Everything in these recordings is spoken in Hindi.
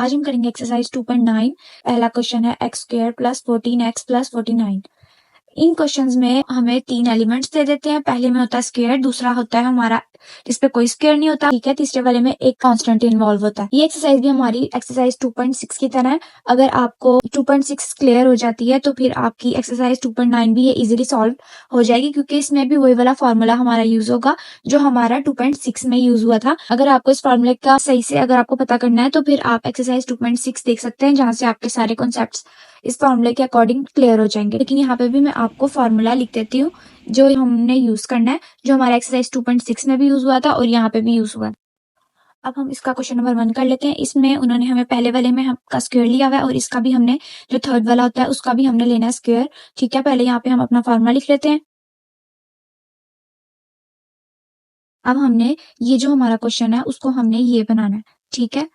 आज हम करेंगे एक्सरसाइज 2.9। पहला क्वेश्चन है x square plus 14x plus 49। इन क्वेश्चंस में हमें 3 एलिमेंट्स दे देते हैं। पहले में होता है स्क्वायर, दूसरा होता है हमारा जिसपे कोई स्क्वायर नहीं होता, ठीक है। तीसरे वाले में एक कांस्टेंट इन्वॉल्व होता है। ये एक्सरसाइज भी हमारी एक्सरसाइज 2.6 की तरह है। अगर आपको 2.6 क्लियर हो जाती है तो फिर आपकी एक्सरसाइज 2.9 भी ये इजीली सॉल्व हो जाएगी, क्योंकि इसमें भी वही वाला फॉर्मूला हमारा यूज होगा जो हमारा 2.6 में यूज हुआ था। अगर आपको इस फॉर्मूले का सही से अगर आपको पता करना है तो फिर आप एक्सरसाइज 2.6 देख सकते हैं, जहां से आपके सारे कॉन्सेप्ट्स इस फॉर्मूले के अकॉर्डिंग क्लियर हो जाएंगे। लेकिन यहाँ पे भी मैं आपको फॉर्मूला लिख देती हूँ जो हमने यूज करना है, जो हमारा एक्सरसाइज 2.6 में भी यूज हुआ था और यहाँ पे भी यूज हुआ है। अब हम इसका क्वेश्चन नंबर 1 कर लेते हैं। इसमें उन्होंने हमें पहले वाले में का स्क्वायर लिया हुआ है और इसका भी हमने जो थर्ड वाला होता है उसका भी हमने लेना है स्क्वायर, ठीक है। पहले यहाँ पे हम अपना फॉर्मूला लिख लेते हैं। अब हमने ये जो हमारा क्वेश्चन है उसको हमने ये बनाना है, ठीक है।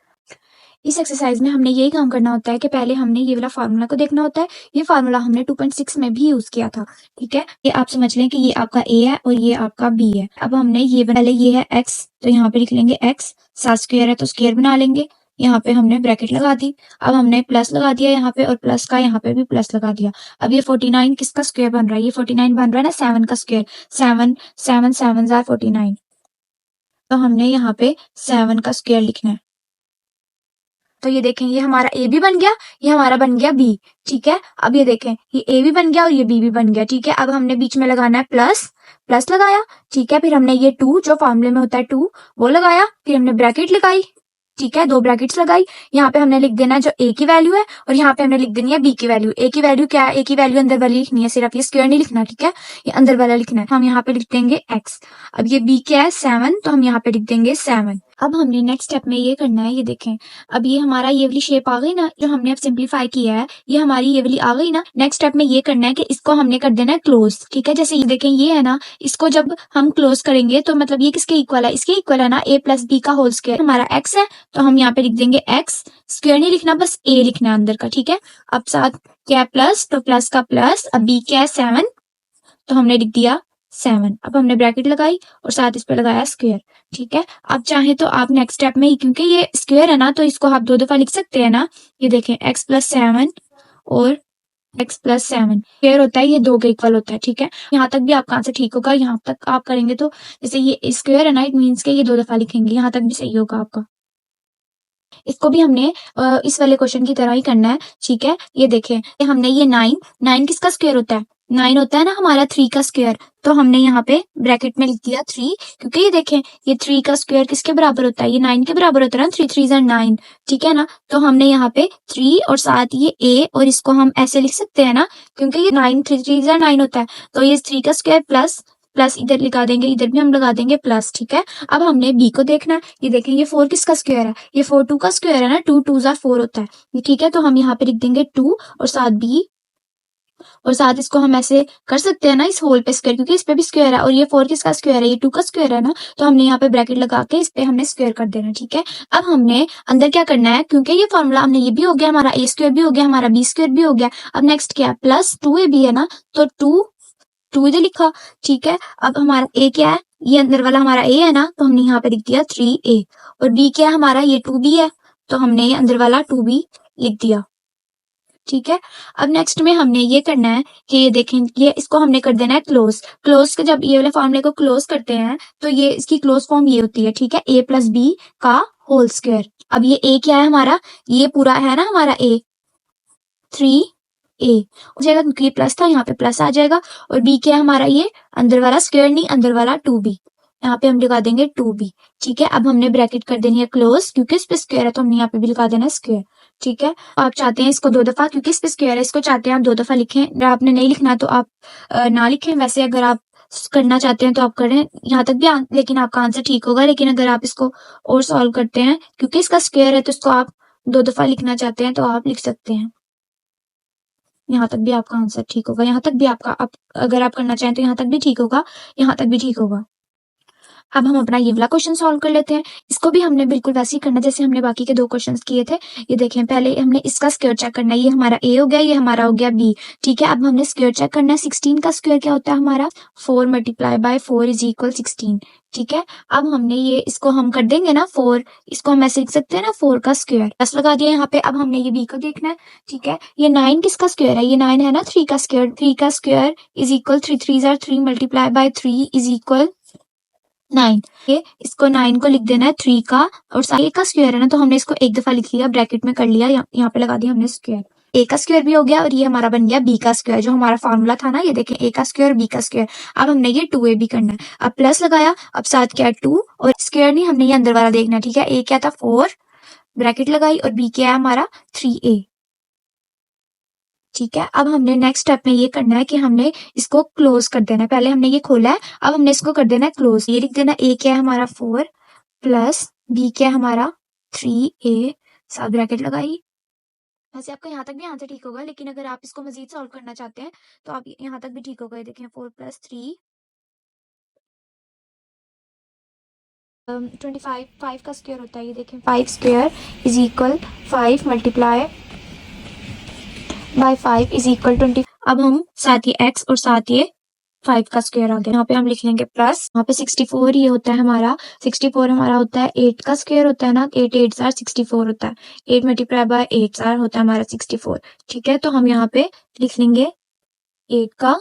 इस एक्सरसाइज में हमने यही काम करना होता है कि पहले हमने ये वाला फार्मूला को देखना होता है। ये फार्मूला हमने 2.6 में भी यूज किया था, ठीक है। ये आप समझ लें कि ये आपका ए है और ये आपका बी है। अब हमने ये पहले ये है एक्स, तो यहाँ पे लिख लेंगे एक्स, साथ स्क्वायर है तो स्क्वायर बना लेंगे। यहाँ पे हमने ब्रैकेट लगा दी। अब हमने प्लस लगा दिया यहाँ पे और प्लस का यहाँ पे भी प्लस लगा दिया। अब ये 49 किसका स्क्वायर बन रहा है? ये 49 बन रहा है ना 7 का स्क्वायर। 7 7 7 49, तो हमने यहाँ पे 7 का स्क्वायर लिखना है। तो ये देखें, ये हमारा ए भी बन गया, ये हमारा बन गया बी, ठीक है। अब ये देखें, ये ए भी बन गया और ये बी भी बन गया, ठीक है। अब हमने बीच में लगाना है प्लस, प्लस लगाया, ठीक है। फिर हमने ये 2 जो फॉर्मूले में होता है 2 वो लगाया, फिर हमने ब्रैकेट लगाई, ठीक है, 2 ब्रैकेट्स लगाई। यहाँ पे हमने लिख देना है जो ए की वैल्यू है और यहाँ पे हमने लिख देनी है बी की वैल्यू। ए की वैल्यू क्या है? ए की वैल्यू अंदर वाली लिखनी है, सिर्फ ये स्क्वायर नहीं लिखना, ठीक है। ये अंदर वाला लिखना है। हम यहाँ पे लिख देंगे एक्स। अब ये बी क्या है? 7, तो हम यहाँ पे लिख देंगे 7। अब हमने नेक्स्ट स्टेप में ये करना है, ये देखें, अब ये हमारा ये वाली शेप आ गई ना, जो हमने अब सिंप्लीफाई किया है, ये हमारी ये वाली आ गई ना। नेक्स्ट स्टेप में ये करना है कि इसको हमने कर देना है क्लोज, ठीक है। जैसे ये देखें, ये है ना, इसको जब हम क्लोज करेंगे तो मतलब ये किसके इक्वल है? इसके इक्वल है ना, ए प्लस बी का होल स्क्वायर हमारा एक्स है, तो हम यहाँ पे लिख देंगे एक्स। स्क्वायर नहीं लिखना, बस ए लिखना है अंदर का, ठीक है। अब साथ क्या है? प्लस, तो प्लस का प्लस। अब बी क्या है? 7, तो हमने लिख दिया 7। अब हमने ब्रैकेट लगाई और साथ इस पे लगाया स्क्वायर, ठीक है। अब चाहे तो आप नेक्स्ट स्टेप में ही, क्योंकि ये स्क्वायर है ना तो इसको आप 2 दफा लिख सकते हैं ना। ये देखें, x प्लस 7 और x प्लस 7 स्क्वायर होता है, ये 2 के इक्वल होता है, ठीक है। यहाँ तक भी आपका आंसर ठीक होगा। यहाँ तक आप करेंगे तो जैसे ये स्क्वायर है ना, इट मीन्स के ये 2 दफा लिखेंगे, यहाँ तक भी सही होगा आपका। इसको भी हमने इस वाले क्वेश्चन की तरह ही करना है, ठीक है। ये देखें, हमने ये 9 किसका स्क्वायर होता है? 9 होता है ना हमारा 3 का स्क्वायर, तो हमने यहाँ पे ब्रैकेट में लिख दिया 3, क्योंकि ये देखें, ये 3 का स्क्वायर किसके बराबर होता है? ये 9 के बराबर होता है ना। 3 3 9, ठीक है ना। तो हमने यहाँ पे 3 और साथ ये a, और इसको हम ऐसे लिख सकते हैं ना, क्योंकि ये 9 3 3 9 होता है, तो ये 3 का स्क्वायर प्लस प्लस इधर लगा देंगे, इधर भी हम लगा देंगे प्लस, ठीक है। अब हमने बी को देखना है। ये देखें, ये 4 किसका स्क्वायर है? ये 4 2 का स्क्वायर है ना। 2 2 4 होता है, ठीक है। तो हम यहाँ पे लिख देंगे 2 और साथ बी, और साथ इसको हम ऐसे कर सकते हैं ना इस होल पे स्क्वायर, क्योंकि इस पे भी स्क्वायर है। और ये 4 किसका स्क्वायर है? ये 2 का स्क्वायर है ना, तो हमने यहाँ पे ब्रैकेट लगा के इस पे हमने स्क्वायर कर देना, ठीक है। अब हमने अंदर क्या करना है, क्योंकि ये फॉर्मूला हमने ये भी हो गया, हमारा ए स्क्वायर भी हो गया, हमारा बी स्क्वायर भी हो गया। अब नेक्स्ट क्या है? प्लस 2ab है ना, तो 2 इधर लिखा, ठीक है। अब हमारा ए क्या है? ये अंदर वाला हमारा ए है ना, तो हमने यहाँ पे लिख दिया 3a। और बी क्या है हमारा? ये 2b है, तो हमने ये अंदर वाला 2b लिख दिया, ठीक है। अब नेक्स्ट में हमने ये करना है कि ये देखें, ये इसको हमने कर देना है क्लोज। क्लोज के जब ये वाले फॉर्मूले को क्लोज करते हैं तो ये इसकी क्लोज फॉर्म ये होती है, ठीक है, a प्लस बी का होल स्क्वायर। अब ये a क्या है हमारा? ये पूरा है ना हमारा a, 3a हो जाएगा, क्योंकि ये प्लस था, यहाँ पे प्लस आ जाएगा। और b क्या है हमारा? ये अंदर वाला स्क्वायर नहीं, अंदर वाला 2b, यहाँ पे हम लगा देंगे 2b, ठीक है। अब हमने ब्रैकेट कर देनी है क्लोज, क्योंकि इस पे स्क्वायर है तो हमने यहाँ पे भी लगा देना है स्क्वायर, ठीक है। आप चाहते हैं इसको 2 दफा, क्योंकि इस पे स्क्वायर है, इसको चाहते हैं आप 2 दफा लिखें। अगर आपने नहीं लिखना तो आप ना लिखें। वैसे अगर आप करना चाहते हैं तो आप करें, यहाँ तक भी लेकिन आपका आंसर ठीक होगा। लेकिन अगर आप इसको और सॉल्व करते हैं, क्योंकि इसका स्क्वायर है तो इसको आप 2 दफा लिखना चाहते हैं तो आप लिख सकते हैं। यहाँ तक भी आपका आंसर ठीक होगा, यहाँ तक भी आपका, अगर आप करना चाहें तो यहाँ तक भी ठीक होगा, यहाँ तक भी ठीक होगा। अब हम अपना ये वाला क्वेश्चन सॉल्व कर लेते हैं। इसको भी हमने बिल्कुल वैसे ही करना जैसे हमने बाकी के 2 क्वेश्चंस किए थे। ये देखें, पहले हमने इसका स्क्वायर चेक करना है। ये हमारा a हो गया, ये हमारा हो गया b। ठीक है, अब हमने स्क्वायर चेक करना है। 16 का स्क्वायर क्या होता है हमारा? 4 मल्टीप्लाई बाय 4 इज इक्वल 16। ठीक है, अब हमने ये इसको हम कर देंगे ना 4, इसको हम ऐसे लिख सकते हैं ना 4 का स्क्वायर, प्लस लगा दिया यहाँ पे। अब हमने ये b को देखना है। ठीक है, ये 9 किसका स्क्वायर है? ये 9 है ना 3 का स्क्वायर। 3 का square is equal 3 3 are 3 multiply by 3 is equal 9। ये इसको 9 को लिख देना है 3 का, और सारे का स्क्वायर है ना, तो हमने इसको एक दफा लिख लिया, ब्रैकेट में कर लिया, यहाँ पे लगा दिया हमने स्क्वायर। ए का स्क्वायर भी हो गया, और ये हमारा बन गया बी का स्क्वायर, जो हमारा फॉर्मूला था ना, ये देखें ए का स्क्वायर बी का स्क्वायर। अब हमने ये 2a भी करना है। अब प्लस लगाया, अब साथ क्या है 2, और स्क्वायर नहीं, हमने ये अंदर वाला देखना है। ठीक है, ए क्या था 4, ब्रैकेट लगाई, और बी क्या है हमारा 3a। ठीक है, अब हमने नेक्स्ट स्टेप में ये करना है कि हमने इसको क्लोज कर देना है। पहले हमने ये खोला है, अब हमने इसको कर देना है क्लोज। ये लिख देना ए क्या है हमारा 4 प्लस बी क्या है हमारा 3a, साथ ब्रैकेट लगाई। वैसे आपका यहाँ तक भी आंसर ठीक होगा, लेकिन अगर आप इसको मजीद सॉल्व करना चाहते हैं तो आप यहाँ तक भी ठीक होगा। ये देखें 4 प्लस 3 25, 5 का स्क्वायर होता है। ये देखें 5 square is equal 5 multiply by 5 is equal 20। अब हम साथ ये x और साथ ये 5 का स्क्वायर आ गया, यहाँ पे हम लिख लेंगे प्लस, यहाँ पे 64 ये होता है हमारा, 64 हमारा होता है 8 का स्क्वायर होता है ना, 8 8 आर 64 होता है, 8 मल्टीप्लाई बाय 8 आर होता है हमारा 64। ठीक है, तो हम यहाँ पे लिख लेंगे 8 का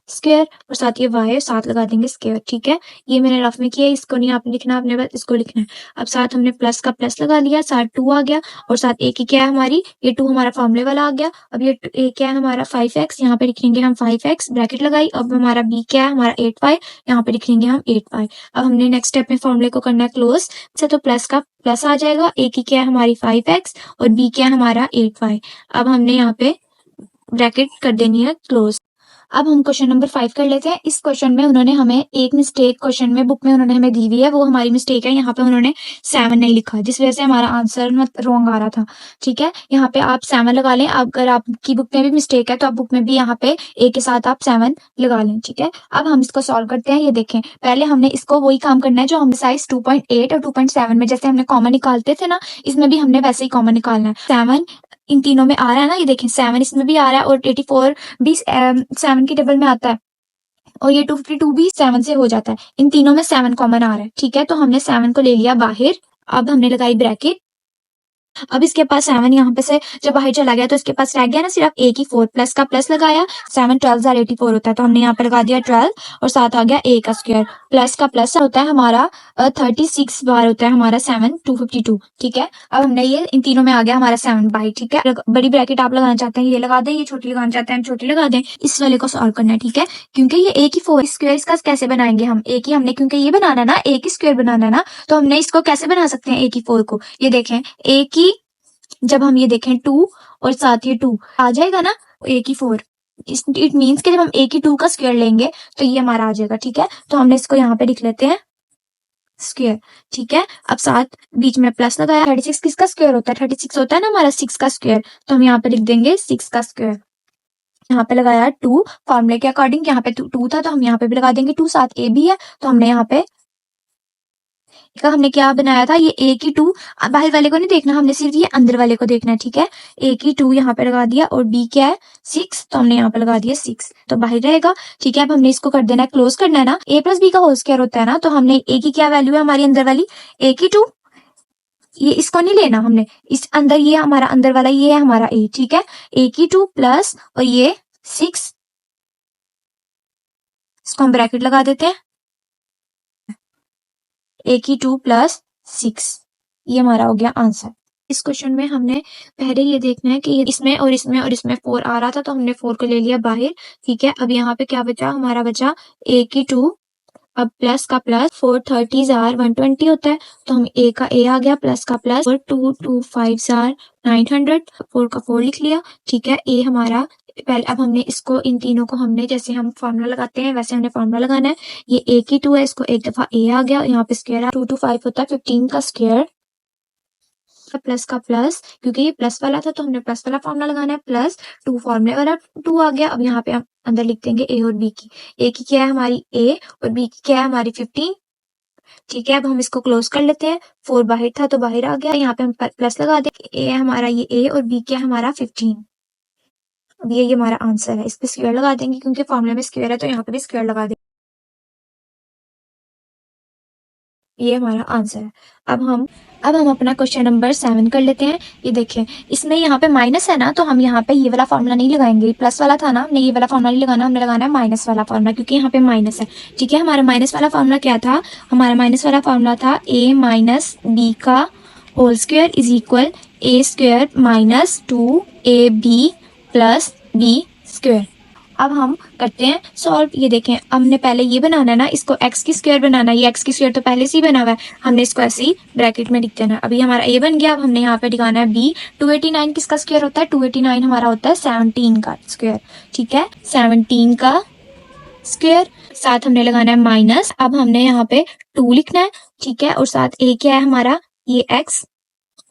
स्क्वायर, और साथ ये वाई साथ लगा देंगे स्क्वायर। ठीक है, ये मैंने रफ में किया, इसको नहीं आपने लिखना, आपने बस इसको लिखना है। अब साथ हमने प्लस का प्लस लगा लिया, साथ 2 आ गया, और साथ ए की क्या है हमारी, ये 2 हमारा फॉर्मूले वाला आ गया। अब ये ए क्या है हमारा 5x, यहाँ पे लिख लेंगे हम 5x, ब्रैकेट लगाई। अब हमारा बी क्या है हमारा 8y, यहाँ पे लिख लेंगे हम 8y। अब हमने नेक्स्ट स्टेप में फॉर्मूले को करना है क्लोज से, तो प्लस का प्लस आ जाएगा, ए की क्या है हमारी 5x और बी क्या है हमारा 8y। अब हमने यहाँ पे ब्रैकेट कर देनी है क्लोज। अब हम क्वेश्चन नंबर 5 कर लेते हैं। इस क्वेश्चन में उन्होंने हमें एक मिस्टेक क्वेश्चन में बुक में उन्होंने हमें दी हुई है, वो हमारी मिस्टेक है। यहाँ पे उन्होंने 7 नहीं लिखा, जिस वजह से हमारा आंसर रॉन्ग आ रहा था। ठीक है, यहाँ पे आप 7 लगा लें। अगर आपकी बुक में भी मिस्टेक है तो आप बुक में भी यहाँ पे ए के साथ आप 7 लगा लें। ठीक है, अब हम इसको सॉल्व करते हैं। ये देखें, पहले हमने इसको वही काम करना है जो हमने साइज 2.8 और 2.7 में जैसे हमने कॉमन निकालते थे ना, इसमें भी हमने वैसे ही कॉमन निकालना है। 7 इन तीनों में आ रहा है ना, ये देखें 7 इसमें भी आ रहा है, और 84 भी 7 की टेबल में आता है, और ये 252 भी 7 से हो जाता है। इन तीनों में 7 कॉमन आ रहा है। ठीक है, तो हमने 7 को ले लिया बाहर। अब हमने लगाई ब्रैकेट। अब इसके पास 7 यहाँ पे से जब बाहर चला गया तो इसके पास रह गया ना सिर्फ ए की 4, प्लस का प्लस लगाया, 7 12 आर 84 होता है, तो हमने यहाँ पे लगा दिया 12, और साथ आ गया ए का स्क्वायर, प्लस का प्लस होता है हमारा 36 बार होता है हमारा 7 252। ठीक है, अब हमने ये इन तीनों में आ गया हमारा 7 बाई। ठीक है, बड़ी ब्रैकेट आप लगाना चाहते हैं ये लगा दें, ये छोटी लगाना चाहते हैं हम छोटी लगा दें। इस वाले को सॉल्व करना है। ठीक है, क्योंकि ये ए की 4 स्क्वायर, इसका कैसे बनाएंगे हम, ए की हमने क्योंकि ये बनाना ना, ए की स्क्वायर बनाना है ना, तो हमने इसको कैसे बना सकते हैं ए की 4 को। ये देखें ए की, जब हम ये देखें 2 और साथ ये 2 आ जाएगा ना ए की 4, इट मीन्स कि जब हम ए की 2 का स्क्वायर लेंगे तो ये हमारा आ जाएगा। ठीक है, तो हमने इसको यहाँ पे लिख लेते हैं स्क्वायर। ठीक है, अब साथ बीच में प्लस लगाया। 36 किसका स्क्वायर होता है? 36 होता है ना हमारा 6 का स्क्वायर, तो हम यहाँ पे लिख देंगे 6 का स्क्वायर। यहाँ पे लगाया 2, फॉर्मूले के अकॉर्डिंग, यहाँ पे 2 था तो हम यहाँ पे भी लगा देंगे 2, साथ ए भी है तो हमने यहाँ पे का हमने क्या बनाया था, ये ए की 2, बाहर वाले को नहीं देखना, हमने सिर्फ ये अंदर वाले को देखना है। ठीक है, ए की 2 यहाँ पे लगा दिया, और बी क्या है 6, तो हमने यहाँ पे लगा दिया 6, तो बाहर रहेगा। ठीक है, अब हमने इसको कर देना है क्लोज करना है ना, ए प्लस बी का होल स्क्वायर होता है ना, तो हमने ए की क्या वैल्यू है हमारी अंदर वाली, ए की 2, ये इसको नहीं लेना हमने, इस अंदर ये हमारा अंदर वाला ये है हमारा ए। ठीक है, ए की 2 प्लस और ये 6, इसको हम ब्रैकेट लगा देते हैं, ए की 2 प्लस 6, ये हमारा हो गया आंसर। इस क्वेश्चन में हमने पहले ये देखना है कि इसमें और इसमें और इसमें 4 आ रहा था, तो हमने 4 को ले लिया बाहर। ठीक है, अब यहाँ पे क्या बचा हमारा, बचा ए की 2, अब प्लस का प्लस 4 30 आर 120 होता है, तो हम ए का ए आ गया, प्लस का प्लस, और 2 2 5 आर 900, 4 का 4 लिख लिया। ठीक है, ए हमारा पहले, अब हमने इसको इन तीनों को हमने जैसे हम फॉर्मूला लगाते हैं वैसे हमने फॉर्मूला लगाना है। ये ए की 2 है, इसको एक दफा ए आ गया, यहाँ पे स्क्वायर 2 2 5 होता है 15 का स्क्वायर, प्लस का प्लस, क्योंकि ये प्लस वाला था तो हमने प्लस वाला फॉर्मूला लगाना है, प्लस 2 फॉर्मूले वाला 2 आ गया। अब यहाँ पे हम अंदर लिख देंगे ए और बी की, ए की क्या है हमारी ए और बी की क्या है हमारी 15, ठीक है, अब हम इसको क्लोज कर लेते हैं। 4 बाहर था तो बाहर आ गया, यहाँ पे हम प्लस लगा दें। ए हमारा ये ए और बी क्या हमारा 15। अब ये हमारा आंसर है। इस पे स्क्वायर लगा देंगे क्योंकि फॉर्मूले में स्क्वायर है तो यहाँ पे भी स्क्वायर लगा देंगे। ये हमारा आंसर है। अब हम अपना क्वेश्चन नंबर 7 कर लेते हैं। ये देखें, इसमें यहाँ पे माइनस है ना, तो हम यहाँ पे ये वाला फॉर्मूला नहीं लगाएंगे। प्लस वाला था ना, हमने ये वाला फॉर्मूला नहीं लगाना, हमने लगाना है माइनस वाला फॉर्मूला, क्योंकि यहाँ पे माइनस है। ठीक है, हमारा माइनस वाला फॉर्मूला क्या था? हमारा माइनस वाला फॉर्मूला था a माइनस बी का whole square is equal a square minus 2ab plus b square. अब हम करते हैं सॉल्व। ये देखें, हमने पहले ये बनाना है ना, इसको x की स्क्वायर बनाना है। ये x की स्क्वायर तो पहले से ही बना हुआ है, हमने इसको ऐसे ही ब्रैकेट में लिख देना है। अभी हमारा a बन गया। अब हमने यहाँ पे लिखाना है b। 289 किसका स्क्वायर होता है? 289 हमारा होता है 17 का स्क्वायर। ठीक है, 17 का स्क्वायर। साथ हमने लगाना है माइनस। अब हमने यहाँ पे 2 लिखना है। ठीक है, और साथ a क्या है हमारा? ये x,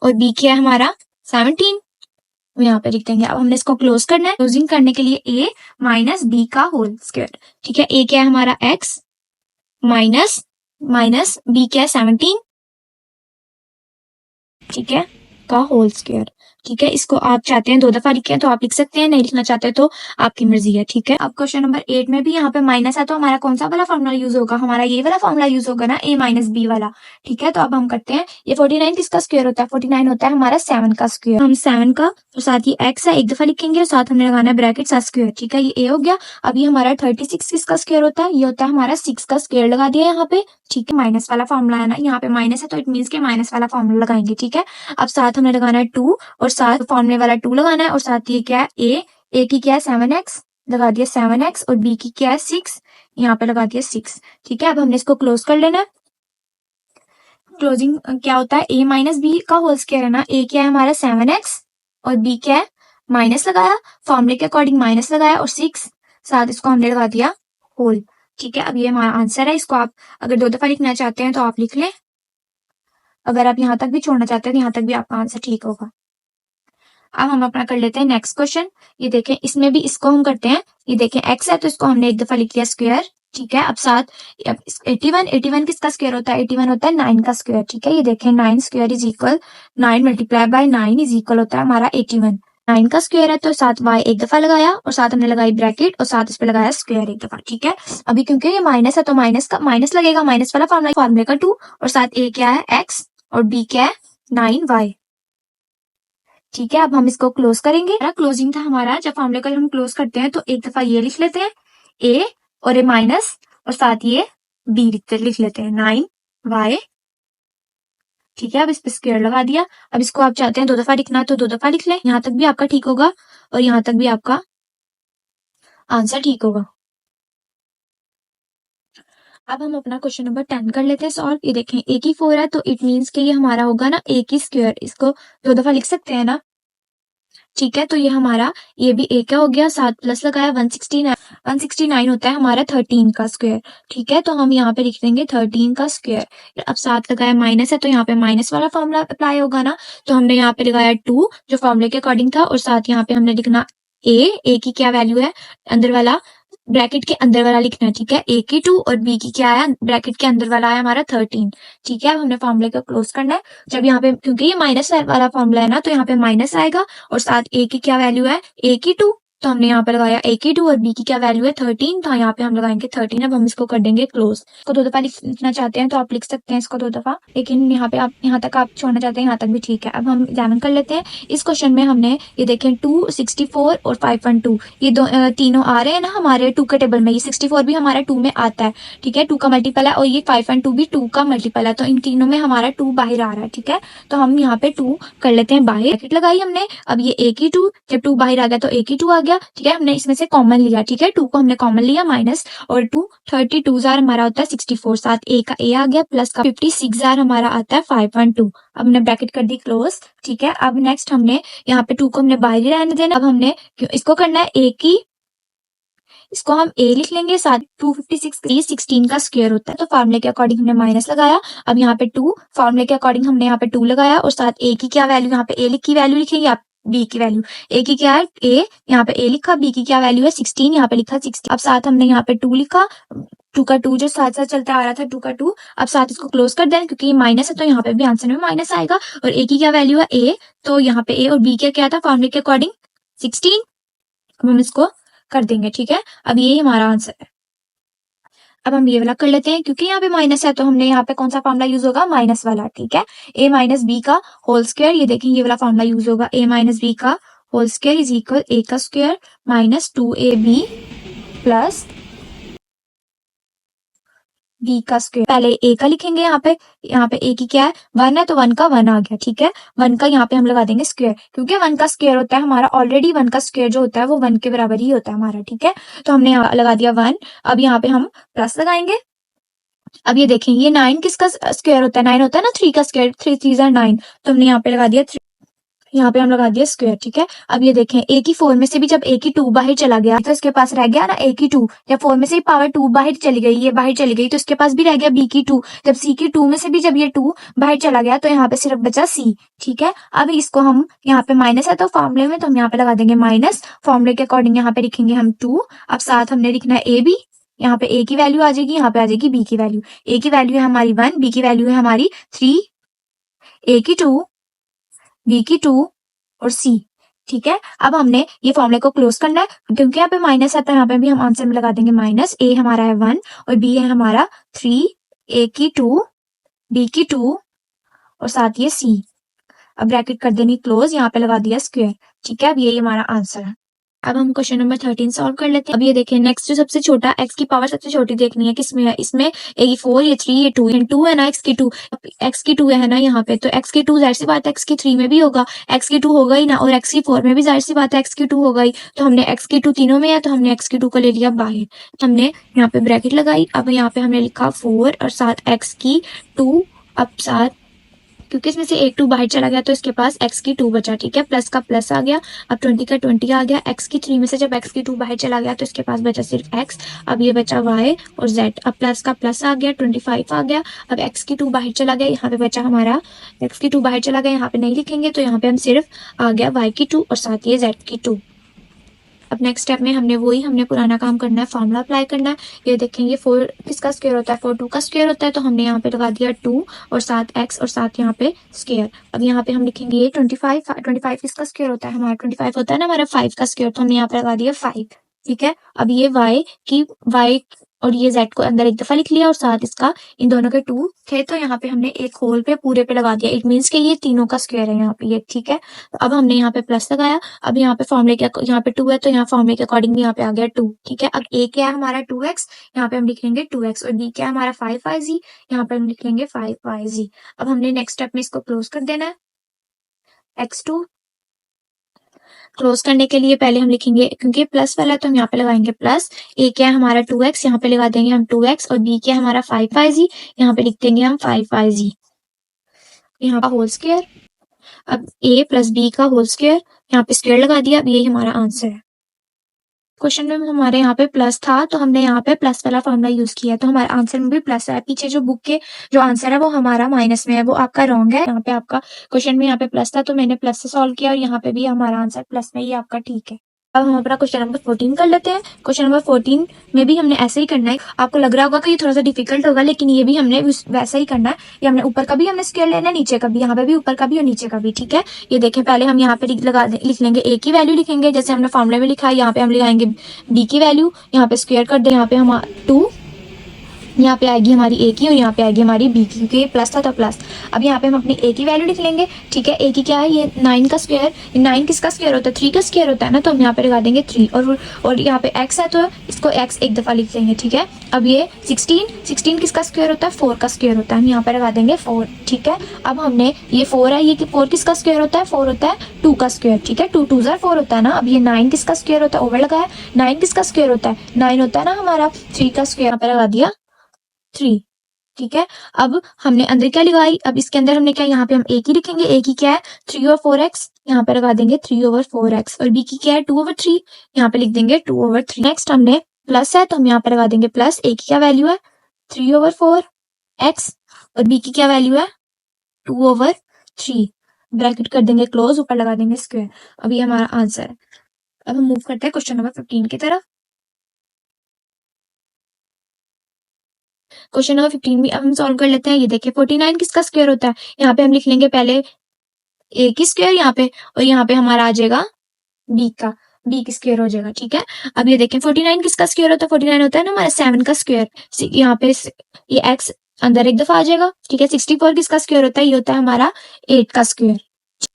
और b क्या है हमारा? 17। यहाँ पे लिख देंगे। अब हमने इसको क्लोज करना है। क्लोजिंग करने के लिए a माइनस बी का होल स्क्वायर। ठीक है, a क्या है हमारा? x माइनस माइनस b क्या है? 17। ठीक है, का होल स्क्वायर। ठीक है, इसको आप चाहते हैं 2 दफा लिखें तो आप लिख सकते हैं, नहीं लिखना चाहते तो आपकी मर्जी है। ठीक है, अब क्वेश्चन नंबर 8 में भी यहाँ पे माइनस है, तो हमारा कौन सा वाला फॉर्मूला यूज होगा? हमारा ये वाला फॉर्मूला यूज होगा ना, a माइनस बी वाला। ठीक है, तो अब हम करते हैं। ये 49 किसका स्क्वायर होता है? 49 होता है हमारा 7 का स्क्वायर। हम 7 का और साथ ही x है, एक दफा लिखेंगे और साथ हमने लगाना है ब्रैकेट साथ स्क्वायर। ठीक है, ये a हो गया। अब ये हमारा 36 किसका स्क्वायर होता है? ये होता है हमारा 6 का स्क्वायर। लगा दिया यहाँ पे। ठीक है, माइनस वाला फॉर्मूला है ना, यहाँ पे माइनस है तो इट मीन्स के माइनस वाला फॉर्मूला लगाएंगे। ठीक है, अब साथ हमने लगाना है 2 और साथ फॉर्मूले वाला 2 लगाना है, और साथ ये क्या है? a की क्या है? 7x। लगा दिया 7x, और b की क्या है? 6। यहाँ पे लगा दिया 6। ठीक है, अब हमने इसको क्लोज कर लेना है। क्लोजिंग क्या होता है? a माइनस बी का होल स्क्वायर है ना। a क्या है हमारा? 7x, और b क्या है? माइनस लगाया, फॉर्मूले के अकॉर्डिंग माइनस लगाया, और 6 साथ इसको हमने लगा दिया होल। ठीक है, अब ये हमारा आंसर है। इसको आप अगर 2 दफा लिखना चाहते हैं तो आप लिख लें, अगर आप यहाँ तक भी छोड़ना चाहते हैं तो यहाँ तक भी आपका आंसर ठीक होगा। अब हम अपना कर लेते हैं नेक्स्ट क्वेश्चन। ये देखें, इसमें भी इसको हम करते हैं। ये देखें, x है तो इसको हमने एक दफा लिख लिया स्क्वायर। ठीक है, अब साथ 81 किसका स्क्वायर होता है? 81 होता है 9 का स्क्वायर। ठीक है, ये देखें, 9 square is equal 9 multiply by 9 is equal होता है हमारा 81। 9 का स्क्वायर है तो साथ y एक दफा लगाया, और साथ हमने लगाई ब्रैकेट, और साथ इस पे लगाया स्क्वायर एक दफा। ठीक है, अभी क्योंकि ये माइनस है तो माइनस का माइनस लगेगा, माइनस वाला फॉर्मूले का 2, और साथ a क्या है? x, और b क्या है? 9y। ठीक है, अब हम इसको क्लोज करेंगे। क्लोजिंग था हमारा, जब फॉर्मूले को हम क्लोज करते हैं तो एक दफा ये लिख लेते हैं a, और a माइनस, और साथ ये b लिख लेते हैं 9y। ठीक है, अब इस पे स्क्वायर लगा दिया। अब इसको आप चाहते हैं 2 दफा लिखना तो 2 दफा लिख लें, यहाँ तक भी आपका ठीक होगा और यहाँ तक भी आपका आंसर ठीक होगा। अब हम अपना क्वेश्चन नंबर 10 कर लेते हैं सॉल्व। ये देखें, a की 4 है तो इट मीन्स कि ये हमारा होगा ना a की स्क्वायर। इसको 2 दफा लिख सकते हैं ना। ठीक है, तो ये हमारा ये भी a का हो गया, साथ प्लस लगाया 169 होता है हमारा 13 का स्क्वायर। ठीक है, तो हम यहाँ पे लिख देंगे 13 का स्क्वायर। अब साथ लगाया माइनस है तो यहाँ पे माइनस वाला फॉर्मूला अप्लाई होगा ना, तो हमने यहाँ पे लगाया 2 जो फॉर्मूले के अकॉर्डिंग था, और साथ यहाँ पे हमने लिखना a की क्या वैल्यू है? अंदर वाला ब्रैकेट के अंदर वाला लिखना है। ठीक है, a की 2 और b की क्या है? ब्रैकेट के अंदर वाला है हमारा 13। ठीक है, अब हमने फॉर्मूले को क्लोज करना है। जब यहाँ पे, क्योंकि ये माइनस वाला फॉर्मूला है ना, तो यहाँ पे माइनस आएगा, और साथ a की क्या वैल्यू है? a की 2, तो हमने यहाँ पे लगाया a की 2, और b की क्या वैल्यू है? 13, तो यहाँ पे हम लगाएंगे 13। अब हम इसको कर देंगे क्लोज। इसको 2 दफा लिखना चाहते हैं तो आप लिख सकते हैं इसको 2 दफा, लेकिन यहाँ पे आप यहाँ तक आप छोड़ना चाहते हैं यहाँ तक भी ठीक है। अब हम एग्जामिन कर लेते हैं। इस क्वेश्चन में हमने ये देखें 264 और 512 ये तीनों आ रहे हैं ना हमारे 2 के टेबल में। ये 64 भी हमारा 2 में आता है। ठीक है, 2 का मल्टीपल है, और ये 512 भी 2 का मल्टीपल है, तो इन तीनों में हमारा 2 बाहर आ रहा है। ठीक है, तो हम यहाँ पे 2 कर लेते हैं बाहर। ब्रैकेट लगाई हमने। अब ये a की 2, जब 2 बाहर आ गया तो a की 2 आ गया। ठीक है, हमने इसमें से कॉमन लिया। ठीक है, 2 को हमने कॉमन लिया, माइनस, और 2 32 जार हमारा होता है 64, साथ a का a आ गया, प्लस का 56 जार हमारा आता है 512। अब हमने ब्रैकेट कर दी क्लोज। ठीक है, अब नेक्स्ट हमने यहाँ पे 2 को हमने बाहर ही रहने देना। अब हमने इसको करना है a की, इसको हम a लिख लेंगे, साथ 256 16 का स्क्वायर होता है, तो फार्मूले के अकॉर्डिंग हमने माइनस लगाया। अब यहाँ पे 2 फार्मूले के अकॉर्डिंग हमने यहाँ पे 2 लगाया, और साथ a की क्या वैल्यू, यहाँ पे a की वैल्यू लिखेंगे, आप b की वैल्यू। a की क्या है? a, यहाँ पे a लिखा, b की क्या वैल्यू है? 16, यहाँ पे लिखा 16। अब साथ हमने यहाँ पे 2 लिखा, 2 का 2 जो साथ साथ चलता आ रहा था 2 का 2, अब साथ इसको क्लोज कर दें क्योंकि ये माइनस है तो यहाँ पे भी आंसर में माइनस आएगा। और ए की क्या वैल्यू है ए, तो यहाँ पे ए और बी क्या था फॉर्मूले के अकॉर्डिंग 16। अब हम इसको कर देंगे, ठीक है। अब ये हमारा आंसर है। अब हम ये वाला कर लेते हैं क्योंकि यहाँ पे माइनस है तो हमने यहाँ पे कौन सा फॉर्मूला यूज होगा, माइनस वाला, ठीक है। ए माइनस बी का होल स्क्वायर, ये देखें ये वाला फॉर्मूला यूज होगा, ए माइनस बी का whole square is equal A का square minus 2ab plus B का स्क्वायर। पहले ए का लिखेंगे यहाँ पे ए की क्या है 1 है तो 1 का 1 आ गया, ठीक है। 1 का यहाँ पे हम लगा देंगे स्क्वायर क्योंकि 1 का स्क्वायर होता है हमारा ऑलरेडी 1 का स्क्वायर जो होता है वो 1 के बराबर ही होता है हमारा, ठीक है। तो हमने यहाँ लगा दिया 1। अब यहाँ पे हम प्लस लगाएंगे। अब ये देखें ये 9 किसका स्क्वायर होता है, 9 होता है ना 3 का स्क्वायर, 3 3 9, तो हमने यहाँ पे लगा दिया 3, यहाँ पे हम लगा दिया स्क्वायर, ठीक है। अब ये देखें ए की 4 में से भी जब ए की 2 बाहर चला गया तो इसके पास रह गया ना ए की 2, जब 4 में से पावर 2 बाहर चली गई, ये बाहर चली गई तो इसके पास भी रह गया बी की 2, जब सी की 2 में से भी जब ये 2 बाहर चला गया तो यहाँ पे सिर्फ बचा सी, ठीक है। अब इसको हम यहाँ पे माइनस है तो फॉर्मूले में तो हम यहाँ पे लगा देंगे माइनस, फॉर्मूले के अकॉर्डिंग यहाँ पे लिखेंगे हम 2। अब साथ हमने लिखना है ए बी, यहाँ पे ए की वैल्यू आ जाएगी, यहाँ पे आ जाएगी बी की वैल्यू। ए की वैल्यू है हमारी 1, बी की वैल्यू है हमारी 3, ए की 2, बी की 2 और सी, ठीक है। अब हमने ये फॉर्मूले को क्लोज करना है क्योंकि यहाँ पे माइनस है तो यहाँ पे भी हम आंसर में लगा देंगे माइनस, ए हमारा है 1 और बी है हमारा 3, ए की 2, बी की 2 और साथ ये सी। अब ब्रैकेट कर देनी क्लोज, यहाँ पे लगा दिया स्क्वायर, ठीक है। अब ये हमारा आंसर है। अब हम क्वेश्चन नंबर 13 सॉल्व कर लेते हैं। अब ये देखें नेक्स्ट जो सबसे छोटा x की पावर सबसे छोटी देखनी है किसमें है, इसमें ये 4 ये 3 ये 2 2 है ना x की 2, x की 2 है ना यहाँ पे, तो x की 2 जाहिर सी बात है x की 3 में भी होगा, x की 2 होगा ही ना, और x की 4 में भी जाहिर सी बात है x की 2 होगा ही, तो हमने x की 2 तीनों में है तो हमने x की 2 को ले लिया बाहर, हमने यहाँ पे ब्रैकेट लगाई। अब यहाँ पे हमने लिखा 4 और साथ x की 2, अब साथ क्योंकि इसमें से एक 2 बाहर चला गया तो इसके पास x की 2 बचा, ठीक है। प्लस का प्लस आ गया, अब 20 का 20 आ गया, x की 3 में से जब x की 2 बाहर चला गया तो इसके पास बचा सिर्फ x, अब ये बचा y और z। अब प्लस का प्लस आ गया 25 आ गया, अब x की 2 बाहर चला गया, यहाँ पे बचा हमारा x की 2 बाहर चला गया, यहाँ पे नहीं लिखेंगे तो यहाँ पे हम सिर्फ आ गया y की 2 और साथ ये z की 2। अब नेक्स्ट स्टेप में हमने पुराना काम करना है, फार्मूला अप्लाई करना है। ये देखेंगे 4 किसका स्क्वायर होता है, 4 2 का स्क्वायर होता है, तो हमने यहाँ पे लगा दिया 2 और साथ x और साथ यहाँ पे स्क्वायर। अब यहाँ पे हम लिखेंगे ये 25 किसका स्क्वायर होता है, हमारा 25 होता है ना हमारा 5 का स्क्वायर, तो हमने यहाँ पे लगा दिया 5, ठीक है। अब ये y और ये z को अंदर एक दफा लिख लिया और साथ इसका इन दोनों के 2 थे तो यहाँ पे हमने एक होल पे पूरे पे लगा दिया, इट मीन्स कि ये तीनों का स्क्वायर है यहाँ पे ये, ठीक है। तो अब हमने यहाँ पे प्लस लगाया, अब यहाँ पे फॉर्मूले के यहाँ पे 2 है तो यहाँ फॉर्मूले के अकॉर्डिंग भी यहाँ पे आ गया 2, ठीक है। अब a क्या है हमारा 2x, यहाँ पे हम लिखेंगे 2x और b क्या है हमारा 5y, यहाँ पे हम लिखेंगे 5y। अब हमने नेक्स्ट स्टेप में इसको क्लोज कर देना है, x2 क्लोज करने के लिए पहले हम लिखेंगे क्योंकि प्लस वाला है तो हम यहाँ पे लगाएंगे प्लस, a क्या है हमारा 2x, यहाँ पे लगा देंगे हम 2x और b क्या है हमारा 5y, यहाँ पे लिख देंगे हम 5y, यहाँ का होल स्क्वायर। अब a प्लस b का होल स्क्वायर, यहाँ पे स्क्वायर लगा दिया, अब यही हमारा आंसर है। क्वेश्चन में हमारे यहाँ पे प्लस था तो हमने यहाँ पे प्लस वाला फॉर्मूला यूज किया तो हमारे आंसर में भी प्लस है। पीछे जो बुक के जो आंसर है वो हमारा माइनस में है, वो आपका रॉन्ग है। यहाँ पे आपका क्वेश्चन में यहाँ पे प्लस था तो मैंने प्लस से सॉल्व किया और यहाँ पे भी हमारा आंसर प्लस में ही आपका ठीक है। अब हम अपना क्वेश्चन नंबर 14 कर लेते हैं। क्वेश्चन नंबर 14 में भी हमने ऐसे ही करना है। आपको लग रहा होगा कि ये थोड़ा सा डिफिकल्ट होगा लेकिन ये भी हमने वैसा ही करना है। ये हमने ऊपर का भी हमने स्क्वायर लेना है, नीचे का भी, यहाँ पे भी ऊपर का भी और नीचे का भी, ठीक है। ये देखें पहले हम यहाँ पे लिख लेंगे a की वैल्यू लिखेंगे जैसे हमने फॉर्मूले में लिखा है, यहाँ पे हम लिखाएंगे b की वैल्यू, यहाँ पे स्क्वायर कर दे, यहाँ पे हम 2, यहाँ पे आएगी हमारी a की और यहाँ पे आएगी हमारी b की, क्योंकि ये प्लस था तो प्लस। अब यहाँ पे हम अपनी a की वैल्यू लिख लेंगे, ठीक है। a की क्या है ये 9 का स्क्वायर, 9 किसका स्क्वायर होता है 3 का स्क्वायर होता है ना, तो हम यहाँ पे लगा देंगे 3 और यहाँ पे x है तो इसको x एक दफा लिख लेंगे, ठीक है। अब ये 16 किसका स्क्वायर होता है 4 का स्क्वायर होता है, हम यहाँ पे लगा देंगे 4, ठीक है। अब हमने ये 4 है, ये 4 किसका स्क्वायर होता है 4 होता है 2 का स्क्वायर, ठीक है। 2 2 4 होता है ना। अब ये 9 किसका स्क्वायर होता है, ओवर लगाया, 9 किसका स्क्वायर होता है 9 होता है ना हमारा 3 का स्क्वायर, यहाँ पे लगा दिया 3, ठीक है। अब हमने अंदर क्या लगाई, अब इसके अंदर हमने क्या, यहाँ पे हम a की लिखेंगे, a की क्या है 3 और 4x, यहाँ पे लगा देंगे 3 ओवर 4x और b की क्या है 2 ओवर 3, यहाँ पे लिख देंगे 2 ओवर 3। नेक्स्ट हमने प्लस है तो हम यहाँ पे लगा देंगे प्लस, a की क्या वैल्यू है 3 ओवर 4x और b की क्या वैल्यू है 2 ओवर 3, ब्रैकेट कर देंगे क्लोज, ऊपर लगा देंगे स्क्वायर। अब ये हमारा आंसर है। अब हम मूव करते हैं क्वेश्चन नंबर 15 की तरफ। क्वेश्चन नंबर 15 भी अब हम सॉल्व कर लेते हैं। ये देखिए 49 किसका स्क्वायर होता है, यहाँ पे हम लिख लेंगे पहले ए की स्क्वायर यहाँ पे, और यहाँ पे हमारा आ जाएगा बी की स्क्वायर हो जाएगा। ठीक है, अब ये देखें 49 किसका स्क्वायर होता है, 49 होता है ना हमारा 7 का स्क्वायर। यहाँ पे ये x अंदर एक दफा आ जाएगा। ठीक है, 64 किसका स्क्वायर होता है, ये होता है हमारा 8 का स्क्वायर।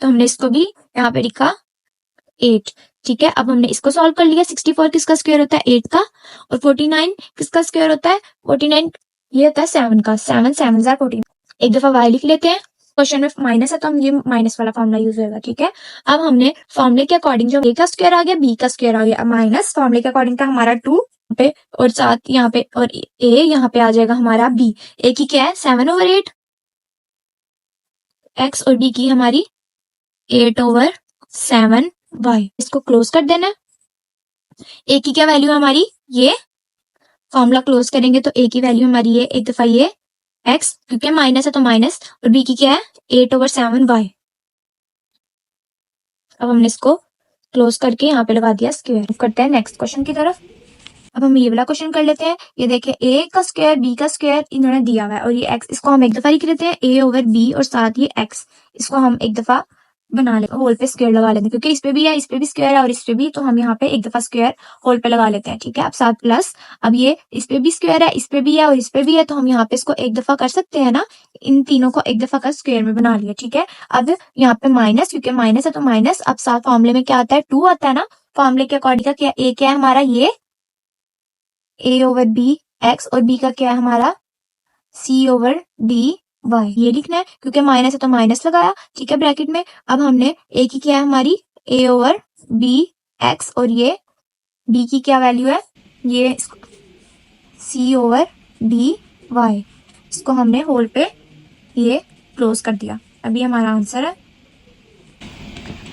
तो हमने इसको भी यहाँ पे लिखा 8। ठीक है, अब हमने इसको सॉल्व कर लिया। 64 किसका स्क्वायर होता है, 8 का, और 49 किसका स्क्वायर होता है, 49 ये होता है 7 का। 7 7 14। एक दफा y लिख लेते हैं। क्वेश्चन में माइनस है तो हम ये माइनस वाला फॉर्मूला यूज होगा। ठीक है, अब हमने फॉर्मूले के अकॉर्डिंग जो a का स्क्वायर आ गया, b का स्क्वायर आ गया, माइनस फॉर्मूले के अकॉर्डिंग का हमारा 2 पे और साथ यहाँ पे, और a यहाँ पे आ जाएगा हमारा b। a की क्या है 7/8 x, और b की हमारी 8/7 y। इसको क्लोज कर देना है। a की क्या वैल्यू है हमारी, ये फॉर्मूला क्लोज करेंगे तो a की वैल्यू हमारी ये, एक दफा ये x, क्योंकि माइनस है तो माइनस, और b की क्या है 8/7 y। अब हमने इसको क्लोज करके यहाँ पे लगा दिया स्क्वायर। करते हैं नेक्स्ट क्वेश्चन की तरफ। अब हम ये वाला क्वेश्चन कर लेते हैं। ये देखिए a का स्क्वायर b का स्क्वायर इन्होंने दिया हुआ है, और ये x, इसको हम एक दफा लिख लेते हैं a/b, और साथ ये x, इसको हम एक दफा बना लेते हैं, होल पे स्क्वायर लगा लेते हैं, क्योंकि इस पे भी है, इस पे भी स्क्वायर है और इस पे भी, तो हम यहाँ पे एक दफा स्क्वायर होल पे लगा लेते हैं। ठीक है, अब साथ प्लस, अब ये इस पे भी स्क्वायर है, इस पे भी है और इस पे भी है, तो हम यहाँ पे इसको एक दफा कर सकते हैं ना, इन तीनों को एक दफा कर स्क्वायर में बना लिया। ठीक है, अब यहाँ पे माइनस, क्योंकि माइनस है तो माइनस। अब साथ फॉर्मूले में क्या आता है, 2 आता है ना, फॉर्मूले के अकॉर्डिंग का क्या, ए क्या है हमारा ये a/b x, और b का क्या है हमारा c/d y। ये लिखना है, क्योंकि माइनस है तो माइनस लगाया। ठीक है, ब्रैकेट में। अब हमने a की क्या है हमारी a/b x, और ये b की क्या वैल्यू है, ये c/d y। इसको हमने होल पे ये क्लोज कर दिया। अभी हमारा आंसर है।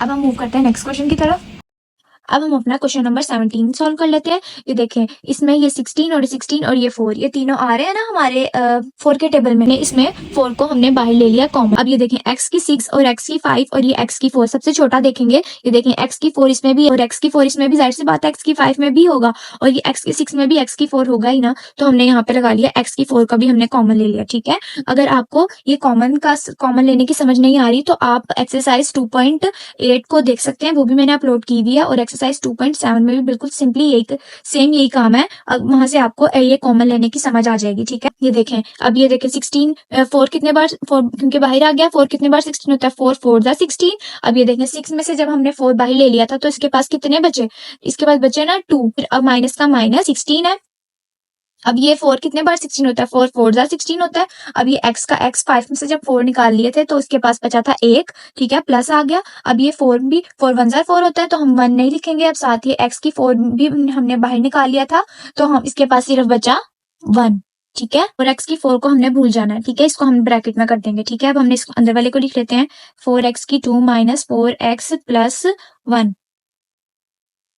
अब हम मूव करते हैं नेक्स्ट क्वेश्चन की तरफ। अब हम अपना क्वेश्चन नंबर 17 सॉल्व कर लेते हैं। ये देखें, इसमें ये 16 और 16 और ये 4, ये तीनों आ रहे हैं ना हमारे 4 के टेबल में। इसमें 4 को हमने बाहर ले लिया कॉमन। अब ये देखें x की 6 और x की 5 और ये x की 4, सबसे छोटा देखेंगे। ये देखें x की 4 इसमें भी और x की 4 इसमें भी, जाहिर सी बात है x की 5 में भी होगा, और ये x की 6 में भी x की 4 होगा ही ना, तो हमने यहाँ पे लगा लिया x की 4 का भी हमने कॉमन ले लिया। ठीक है, अगर आपको ये कॉमन लेने की समझ नहीं आ रही तो आप एक्सरसाइज 2.8 को देख सकते हैं, वो भी मैंने अपलोड की हुई है, और एक्सरसाइज 2.7 में भी बिल्कुल सिंपली यही काम है। अब वहां से आपको ये कॉमन लेने की समझ आ जाएगी। ठीक है, ये देखें, अब ये देखें 16 4 कितने बार 4, क्योंकि बाहर आ गया 4 कितने बार 16 होता है, 4 4 जा 16। अब ये देखें 6 में से जब हमने 4 बाहर ले लिया था तो इसके पास कितने बचे, इसके पास बचे ना 2, फिर अब माइनस का माइनस 16 है। अब ये 4 कितने बार 16 होता है, 4 4 जा 16 होता है। अब ये x का x 5 में से जब 4 निकाल लिए थे तो इसके पास बचा था 1। ठीक है, प्लस आ गया। अब ये 4 भी 4 1 जा 4 होता है, तो हम 1 नहीं लिखेंगे। अब साथ ही x की 4 भी हमने बाहर निकाल लिया था, तो हम इसके पास सिर्फ बचा 1। ठीक है, और x की 4 को हमने भूल जाना है। ठीक है, इसको हम ब्रैकेट में कर देंगे। ठीक है, अब हमने इसको अंदर वाले को लिख लेते हैं, 4x की 2 माइनस 4x प्लस 1।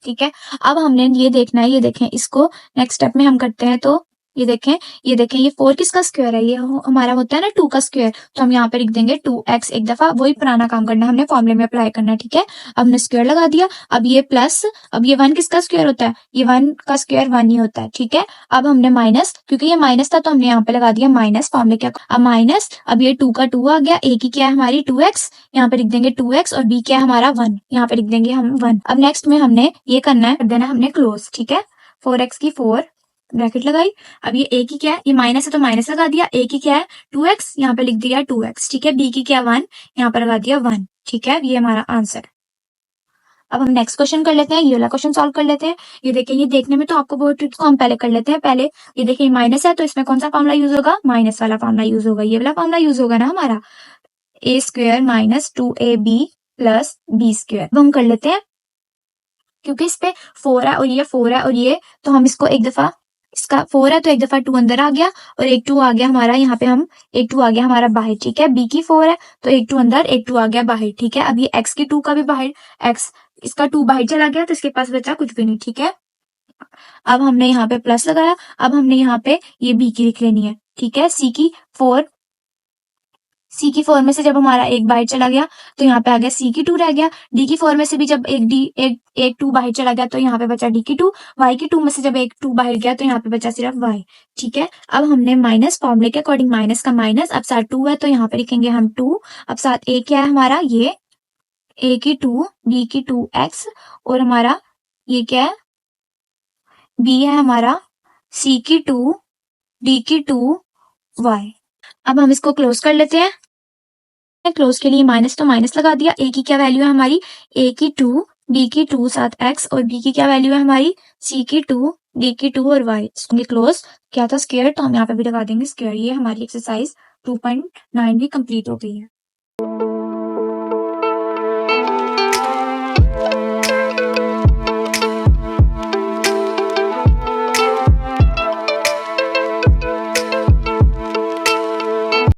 ठीक है, अब हमने ये देखना है, ये देखें, इसको नेक्स्ट स्टेप में हम करते हैं। तो ये देखें, ये 4 किसका स्क्वायर है, ये हमारा होता है ना 2 का स्क्वायर, तो हम यहाँ पे लिख देंगे 2x। एक दफा वही पुराना काम करना है, हमने फॉर्मूले में अप्लाई करना है। ठीक है, अब हमने स्क्वायर लगा दिया। अब ये प्लस, अब ये 1 किसका स्क्वायर होता है, ये 1 का स्क्वायर 1 ही होता है। ठीक है, अब हमने माइनस, क्योंकि ये माइनस था तो हमने यहाँ पे लगा दिया माइनस फॉर्मूले क्या, अब माइनस, अब ये 2 का 2 आ गया, a की क्या है हमारी 2x, यहाँ पे लिख देंगे 2x, और b क्या है हमारा 1, यहाँ पे लिख देंगे हम 1। अब नेक्स्ट में हमने ये करना है, कर देना हमने क्लोज। ठीक है, 4x की 4 ब्रैकेट लगाई। अब ये a की क्या है, ये माइनस है तो माइनस लगा दिया, a की क्या है 2x, यहाँ पे लिख दिया 2x। ठीक है, b की क्या 1, यहाँ पे लगा दिया 1। ठीक है, ये हमारा आंसर। अब हम नेक्स्ट क्वेश्चन कर लेते हैं, ये वाला क्वेश्चन सॉल्व कर लेते हैं। ये देखिए, ये देखने में तो आपको बहुत ट्रिक्स को हम पहले कर लेते हैं। पहले ये देखिए माइनस है तो इसमें कौन सा फॉर्मूला यूज होगा, माइनस वाला फॉर्मूला यूज होगा, ये वाला फॉर्मूला यूज होगा ना हमारा, a² minus 2ab plus b²। अब हम कर लेते हैं, क्योंकि इस पे 4 है और ये 4 है और ये, तो हम इसको एक दफा, इसका 4 है तो एक दफा 2 अंदर आ गया, और एक 2 आ गया हमारा यहाँ पे, हम एक 2 आ गया हमारा बाहर। ठीक है, b की 4 है तो एक 2 अंदर, एक 2 आ गया बाहर। ठीक है, अब ये x की 2 का भी बाहर, x इसका 2 बाहर चला गया तो इसके पास बचा कुछ भी नहीं। ठीक है, अब हमने यहाँ पे प्लस लगाया। अब हमने यहाँ पे ये b की लिख लेनी है। ठीक है, c की 4 सी की 4 में से जब हमारा एक बाहर चला गया तो यहाँ पे आ गया सी की 2 रह गया। डी की 4 में से भी जब एक 2 बाहर चला गया तो यहाँ पे बचा डी की 2। वाई की 2 में से जब एक 2 बाहर गया तो यहाँ पे बचा सिर्फ वाई। ठीक है, अब हमने माइनस फॉर्मूले के अकॉर्डिंग माइनस का माइनस, अब साथ 2 है तो यहाँ पे लिखेंगे हम 2। अब साथ ए क्या है हमारा, ये ए की 2 बी की 2 एक्स, और हमारा ये क्या है, बी है हमारा सी की 2 डी की 2 वाई। अब हम इसको क्लोज कर लेते हैं। क्लोज के लिए माइनस तो माइनस लगा दिया। ए की क्या वैल्यू है हमारी, ए की 2 बी की 2 साथ एक्स, और बी की क्या वैल्यू है हमारी, सी की 2 डी की 2 और वाई। होंगे क्लोज। क्या था स्क्वायर, तो हम यहाँ पे भी लगा देंगे स्क्वायर। ये हमारी एक्सरसाइज 2.9 भी कंप्लीट हो गई है।